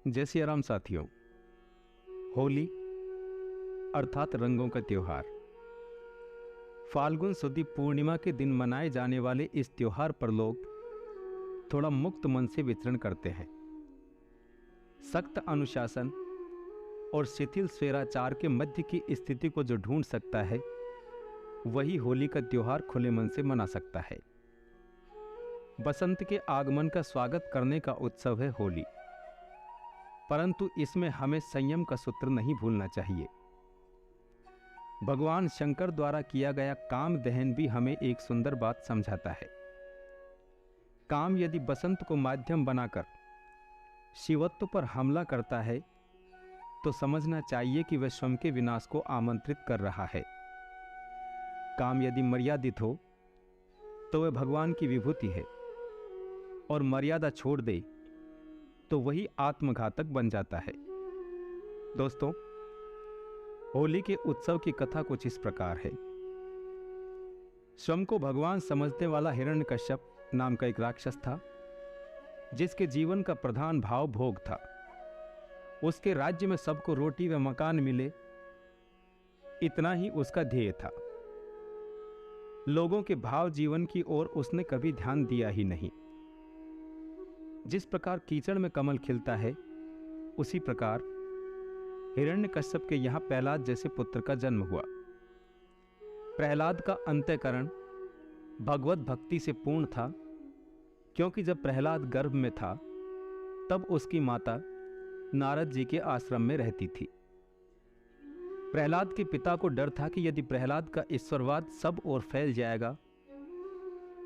जय श्री राम साथियों। होली अर्थात रंगों का त्योहार। फाल्गुन सुदी पूर्णिमा के दिन मनाए जाने वाले इस त्योहार पर लोग थोड़ा मुक्त मन से विचरण करते हैं। सख्त अनुशासन और शिथिल स्वेराचार के मध्य की स्थिति को जो ढूंढ सकता है वही होली का त्योहार खुले मन से मना सकता है। बसंत के आगमन का स्वागत करने का उत्सव है होली, परंतु इसमें हमें संयम का सूत्र नहीं भूलना चाहिए। भगवान शंकर द्वारा किया गया काम दहन भी हमें एक सुंदर बात समझाता है। काम यदि बसंत को माध्यम बनाकर शिवत्व पर हमला करता है तो समझना चाहिए कि वह स्वयं के विनाश को आमंत्रित कर रहा है। काम यदि मर्यादित हो तो वह भगवान की विभूति है, और मर्यादा छोड़ दे तो वही आत्मघातक बन जाता है। दोस्तों, होली के उत्सव की कथा कुछ इस प्रकार है। स्वयं को भगवान समझने वाला हिरण्यकश्यप नाम का एक राक्षस था, जिसके जीवन का प्रधान भाव भोग था। उसके राज्य में सबको रोटी व मकान मिले, इतना ही उसका ध्येय था। लोगों के भाव जीवन की ओर उसने कभी ध्यान दिया ही नहीं। जिस प्रकार कीचड़ में कमल खिलता है, उसी प्रकार हिरण्यकश्यप के यहाँ प्रहलाद जैसे पुत्र का जन्म हुआ। प्रहलाद का अंतःकरण भगवत भक्ति से पूर्ण था, क्योंकि जब प्रहलाद गर्भ में था तब उसकी माता नारद जी के आश्रम में रहती थी। प्रहलाद के पिता को डर था कि यदि प्रहलाद का ईश्वरवाद सब ओर फैल जाएगा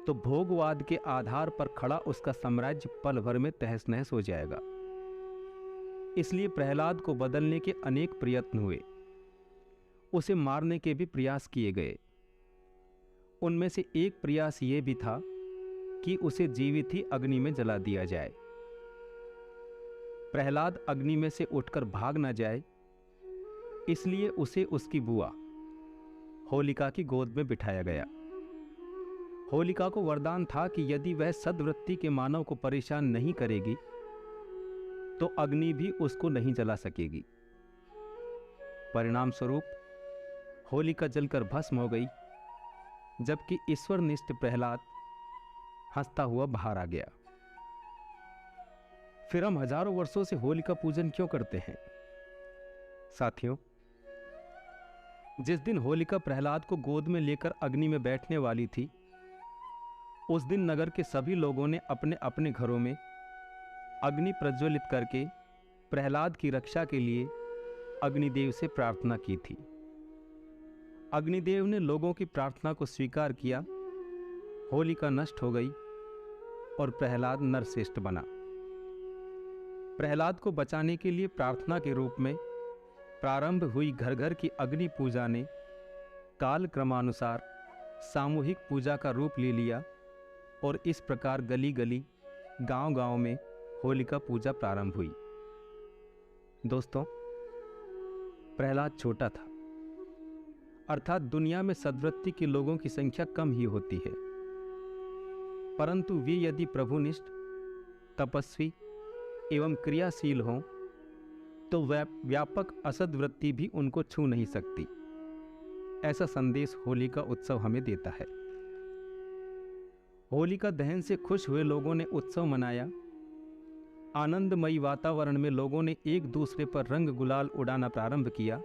तो भोगवाद के आधार पर खड़ा उसका साम्राज्य पल भर में तहस नहस हो जाएगा। इसलिए प्रहलाद को बदलने के अनेक प्रयत्न हुए। उसे मारने के भी प्रयास किए गए। उनमें से एक प्रयास यह भी था कि उसे जीवित ही अग्नि में जला दिया जाए। प्रहलाद अग्नि में से उठकर भाग न जाए, इसलिए उसे उसकी बुआ होलिका की गोद में बिठाया गया। होलिका को वरदान था कि यदि वह सद्वृत्ति के मानव को परेशान नहीं करेगी तो अग्नि भी उसको नहीं जला सकेगी। परिणाम स्वरूप होलिका जलकर भस्म हो गई, जबकि ईश्वरनिष्ठ प्रहलाद हंसता हुआ बाहर आ गया। फिर हम हजारों वर्षों से होलिका पूजन क्यों करते हैं? साथियों, जिस दिन होलिका प्रहलाद को गोद में लेकर अग्नि में बैठने वाली थी, उस दिन नगर के सभी लोगों ने अपने अपने घरों में अग्नि प्रज्वलित करके प्रहलाद की रक्षा के लिए अग्निदेव से प्रार्थना की थी। अग्निदेव ने लोगों की प्रार्थना को स्वीकार किया। होलिका नष्ट हो गई और प्रहलाद नरश्रेष्ठ बना। प्रहलाद को बचाने के लिए प्रार्थना के रूप में प्रारंभ हुई घर घर की अग्नि पूजा ने काल क्रमानुसार सामूहिक पूजा का रूप ले लिया, और इस प्रकार गली गली गांव गांव में होलिका पूजा प्रारंभ हुई। दोस्तों, प्रहलाद छोटा था, अर्थात दुनिया में सद्वृत्ति के लोगों की संख्या कम ही होती है, परंतु वे यदि प्रभुनिष्ठ, तपस्वी एवं क्रियाशील हों तो व्यापक असद्वृत्ति भी उनको छू नहीं सकती। ऐसा संदेश होली का उत्सव हमें देता है। होलिका दहन से खुश हुए लोगों ने उत्सव मनाया। आनंदमयी वातावरण में लोगों ने एक दूसरे पर रंग गुलाल उड़ाना प्रारंभ किया।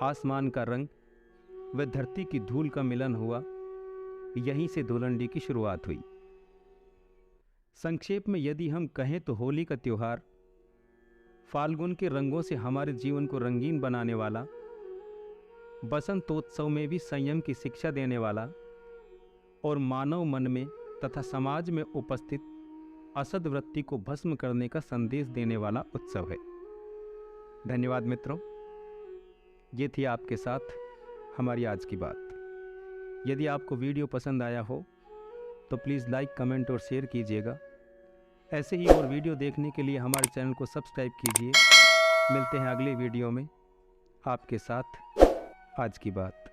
आसमान का रंग व धरती की धूल का मिलन हुआ। यहीं से धुलंडी की शुरुआत हुई। संक्षेप में यदि हम कहें तो होली का त्योहार फाल्गुन के रंगों से हमारे जीवन को रंगीन बनाने वाला, बसंतोत्सव में भी संयम की शिक्षा देने वाला और मानव मन में तथा समाज में उपस्थित असद्वृत्ति को भस्म करने का संदेश देने वाला उत्सव है। धन्यवाद मित्रों, ये थी आपके साथ हमारी आज की बात। यदि आपको वीडियो पसंद आया हो तो प्लीज़ लाइक, कमेंट और शेयर कीजिएगा। ऐसे ही और वीडियो देखने के लिए हमारे चैनल को सब्सक्राइब कीजिए। मिलते हैं अगले वीडियो में। आपके साथ आज की बात।